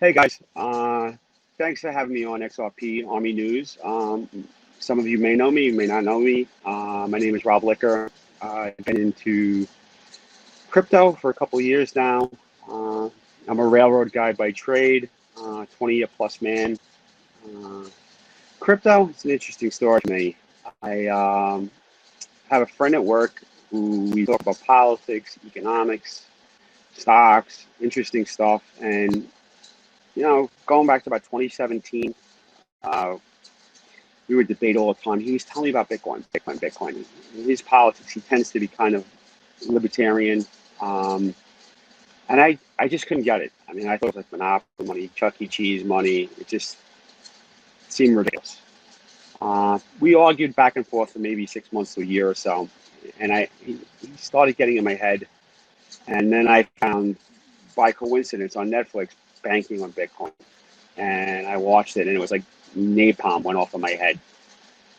Hey guys, thanks for having me on XRP Army News. Some of you may know me, you may not know me. My name is Rob Licker. I've been into crypto for a couple of years now. I'm a railroad guy by trade, 20-year plus man. Uh, Crypto, it's an interesting story for me. I have a friend at work who we talk about politics, economics, stocks, interesting stuff, and going back to about 2017, uh, we would debate all the time. He was telling me about Bitcoin. In his politics, he tends to be kind of libertarian, um, and I just couldn't get it. I mean, I thought it was like Monopoly money, Chuck E. Cheese money. It just seemed ridiculous. We argued back and forth for maybe 6 months to a year or so, and he started getting in my head. And then I found, by coincidence, on Netflix, banking on Bitcoin. And I watched it, and it was like napalm went off of my head.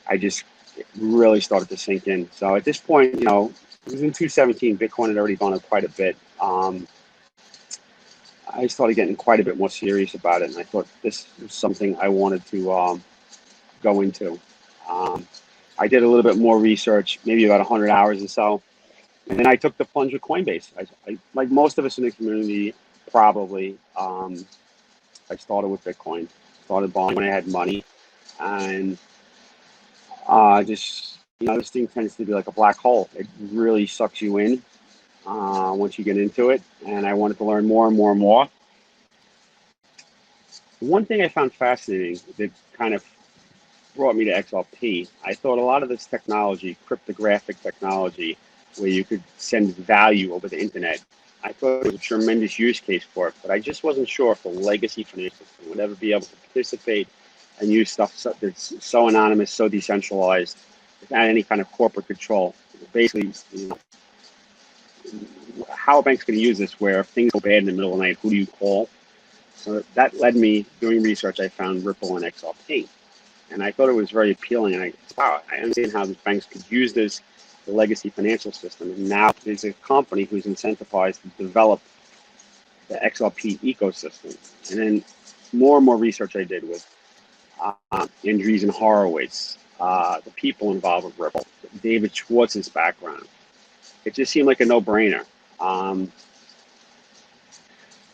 I just it really started to sink in. So at this point, it was in 2017, Bitcoin had already gone up quite a bit. I started getting quite a bit more serious about it, and I thought this was something I wanted to go into. Um, I did a little bit more research, maybe about 100 hours or so, and then I took the plunge with Coinbase. Like most of us in the community, probably, I started with Bitcoin, started buying when I had money, and just this thing tends to be like a black hole. It really sucks you in once you get into it, and I wanted to learn more and more and more. One thing I found fascinating that kind of brought me to XRP, I thought a lot of this technology, cryptographic technology, where you could send value over the internet, I thought it was a tremendous use case for it, but I just wasn't sure if the legacy financial system would ever be able to participate and use stuff that's so anonymous, so decentralized, without any kind of corporate control. Basically, how a bank's going to use this, where if things go bad in the middle of the night, who do you call? So that led me, doing research, I found Ripple and XRP. And I thought it was very appealing. And I understand how the banks could use this, the legacy financial system. And now there's a company who's incentivized to develop the XRP ecosystem. And then more and more research I did with Andreessen Horowitz, the people involved with Ripple, David Schwartz's background. It just seemed like a no-brainer.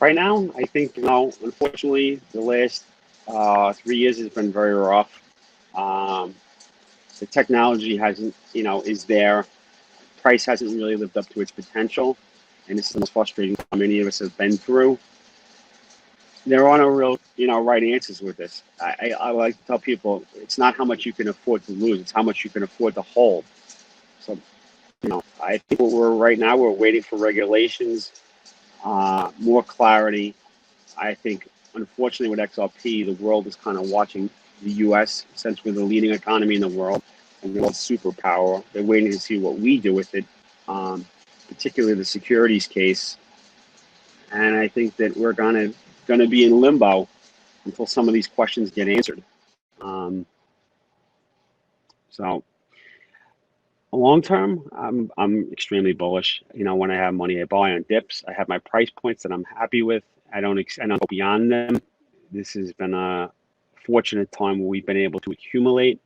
Right now, I think, unfortunately, the last 3 years has been very rough. Um, the technology hasn't, is there. Price hasn't really lived up to its potential. And this is the most frustrating how many of us have been through. There are no real, right answers with this. I like to tell people it's not how much you can afford to lose, it's how much you can afford to hold. So, I think what we're right now, we're waiting for regulations, more clarity. I think, unfortunately, with XRP, the world is kind of watching the U.S. since we're the leading economy in the world and the world's superpower. They're waiting to see what we do with it, particularly the securities case. And I think that we're gonna be in limbo until some of these questions get answered. So long term, I'm extremely bullish. When I have money, I buy on dips. I have my price points that I'm happy with. I don't go beyond them. This has been a fortunate time where we've been able to accumulate,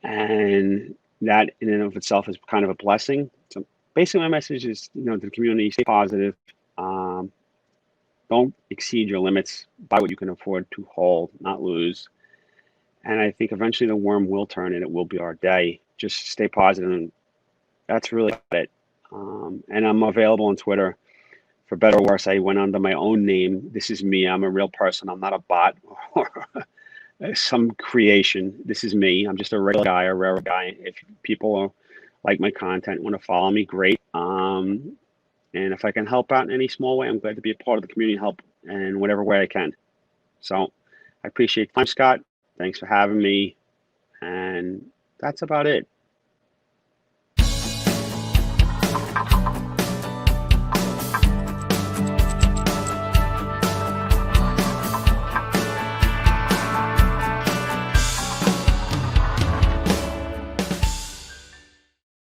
and that in and of itself is kind of a blessing. So basically, my message is, to the community: stay positive. Don't exceed your limits. Buy what you can afford to hold, not lose. And I think eventually the worm will turn, and it will be our day. Just stay positive, and that's really it. And I'm available on Twitter. For better or worse, I went under my own name. This is me. I'm a real person. I'm not a bot or some creation. This is me. I'm just a regular guy, a rare guy. If people like my content, want to follow me, great. And if I can help out in any small way, I'm glad to be a part of the community, help in whatever way I can. So I appreciate your time, Scott. Thanks for having me. And that's about it.